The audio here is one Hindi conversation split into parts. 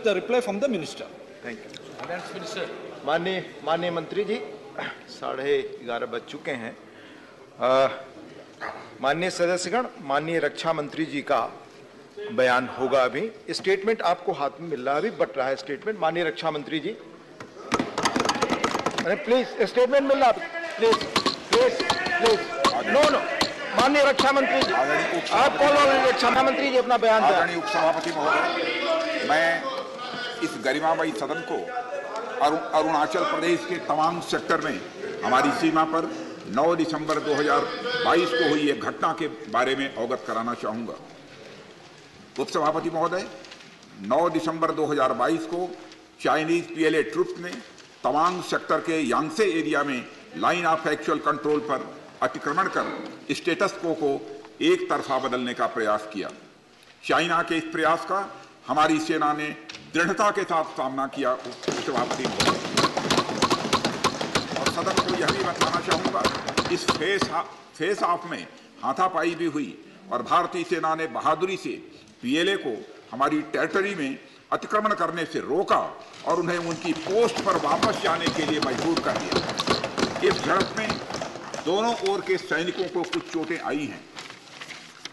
The reply from the minister. Thank you. माननीय मंत्री जी, 11:30 बज चुके हैं। माननीय सदस्यगण, माननीय रक्षा मंत्री जी का बयान होगा। अभी स्टेटमेंट आपको हाथ में मिल रहा है, अभी बट रहा है स्टेटमेंट। माननीय रक्षा मंत्री जी, अरे प्लीज स्टेटमेंट मिल रहा, please please please. No no, माननीय रक्षा मंत्री जी, आप कॉल रक्षा मंत्री जी अपना बयान दें। आदरणीय उपसभापति महोदय, मैं इस गरिमामयी सदन को अरुणाचल प्रदेश के तवांग सेक्टर में हमारी सीमा पर 9 दिसंबर 2022 को हुई एक घटना के बारे में अवगत कराना चाहूंगा। उपसभापति महोदय, 9 दिसंबर 2022 को चाइनीज पीएलए ट्रुप्स ने तवांग सेक्टर के यांगसे एरिया में लाइन ऑफ एक्चुअल कंट्रोल पर अतिक्रमण कर स्टेटस को एक तरफा बदलने का प्रयास किया। चाइना के इस प्रयास का हमारी सेना ने दृढ़ता के साथ सामना किया। उपसभापति और सदन को यह भी बताना चाहूंगा, इस फेस ऑफ में हाथापाई भी हुई और भारतीय सेना ने बहादुरी से पीएलए को हमारी टेरिटरी में अतिक्रमण करने से रोका और उन्हें उनकी पोस्ट पर वापस जाने के लिए मजबूर कर दिया। इस झड़प में दोनों ओर के सैनिकों को कुछ चोटें आई हैं।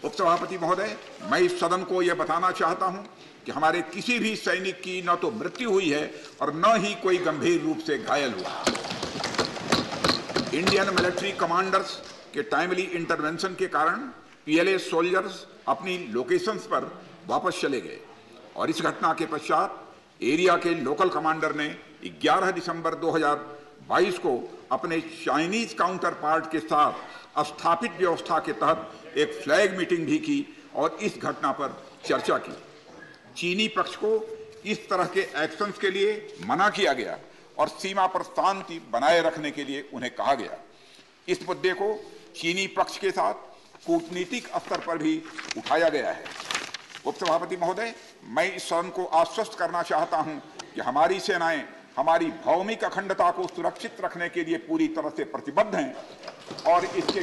उपसभापति महोदय, मैं इस सदन को यह बताना चाहता हूं कि हमारे किसी भी सैनिक की न तो मृत्यु हुई है और न ही कोई गंभीर रूप से घायल हुआ। इंडियन मिलिट्री कमांडर्स के टाइमली इंटरवेंशन के कारण पीएलए सोल्जर्स अपनी लोकेशंस पर वापस चले गए और इस घटना के पश्चात एरिया के लोकल कमांडर ने 11 दिसंबर 2022 को अपने चाइनीज काउंटर पार्ट के साथ स्थापित व्यवस्था के तहत एक फ्लैग मीटिंग भी की और इस घटना पर चर्चा की। चीनी पक्ष को इस तरह के एक्शंस के लिए मना किया गया और सीमा पर शांति बनाए रखने के लिए उन्हें कहा गया। इस मुद्दे को चीनी पक्ष के साथ कूटनीतिक स्तर पर भी उठाया गया है। उपसभापति महोदय, मैं इस सदन को आश्वस्त करना चाहता हूं कि हमारी सेनाएं हमारी भौमिक अखंडता को सुरक्षित रखने के लिए पूरी तरह से प्रतिबद्ध हैं और इसके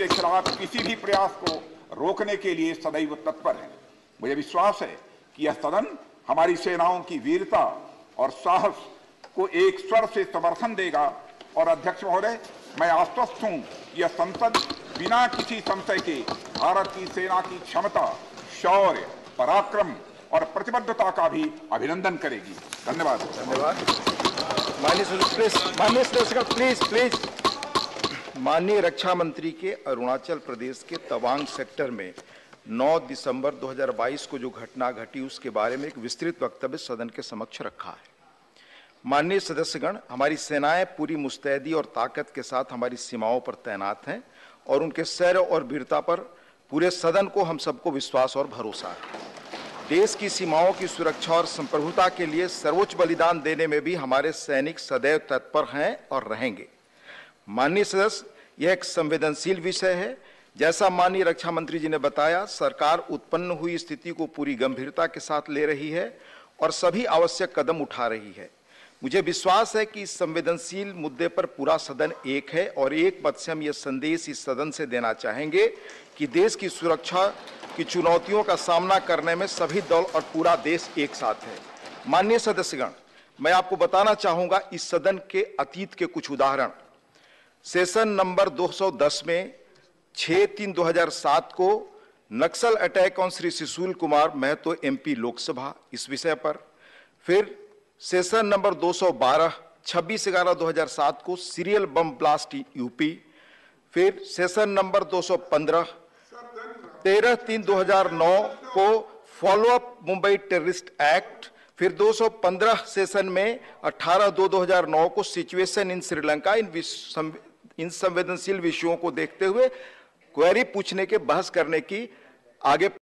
खिलाफ किसी भी प्रयास को रोकने के लिए सदैव तत्पर हैं। मुझे विश्वास है कि यह सदन हमारी सेनाओं की वीरता और साहस को एक स्वर से समर्थन देगा और अध्यक्ष महोदय, मैं आश्वस्त हूं कि यह संसद बिना किसी संशय के भारत की सेना की क्षमता, शौर्य, पराक्रम और प्रतिबद्धता का भी अभिनंदन करेगी। धन्यवाद। माननीय रक्षा मंत्री के अरुणाचल प्रदेश के तवांग सेक्टर में 9 दिसंबर 2022 को जो घटना घटी उसके बारे में एक विस्तृत वक्तव्य सदन के समक्ष रखा है। माननीय सदस्यगण, हमारी सेनाएं पूरी मुस्तैदी और ताकत के साथ हमारी सीमाओं पर तैनात हैं और उनके शौर्य और वीरता पर पूरे सदन को हम सबको विश्वास और भरोसा है। देश की सीमाओं की सुरक्षा और संप्रभुता के लिए सर्वोच्च बलिदान देने में भी हमारे सैनिक सदैव तत्पर हैं और रहेंगे। माननीय सदस्य, यह एक संवेदनशील विषय है। जैसा माननीय रक्षा मंत्री जी ने बताया, सरकार उत्पन्न हुई स्थिति को पूरी गंभीरता के साथ ले रही है और सभी आवश्यक कदम उठा रही है। मुझे विश्वास है कि इस संवेदनशील मुद्दे पर पूरा सदन एक है और एक मत से हम यह संदेश इस सदन से देना चाहेंगे कि देश की सुरक्षा की चुनौतियों का सामना करने में सभी दल और पूरा देश एक साथ है। माननीय सदस्यगण, मैं आपको बताना चाहूंगा इस सदन के अतीत के कुछ उदाहरण। सेशन नंबर 210 में 6/3/2007 को Naxal attack on Shri Sushil Kumar Mahato MP Lok Sabha, इस विषय पर। फिर सेशन नंबर 212 26/11/2007 को सीरियल बम ब्लास्ट यूपी। फिर सेशन नंबर 215 13/3/2009 को फॉलोअप मुंबई टेररिस्ट एक्ट। फिर 215 सेशन में 18/2/2009 को सिचुएशन इन श्रीलंका। इन संवेदनशील विषयों को देखते हुए क्वेरी पूछने के, बहस करने की आगे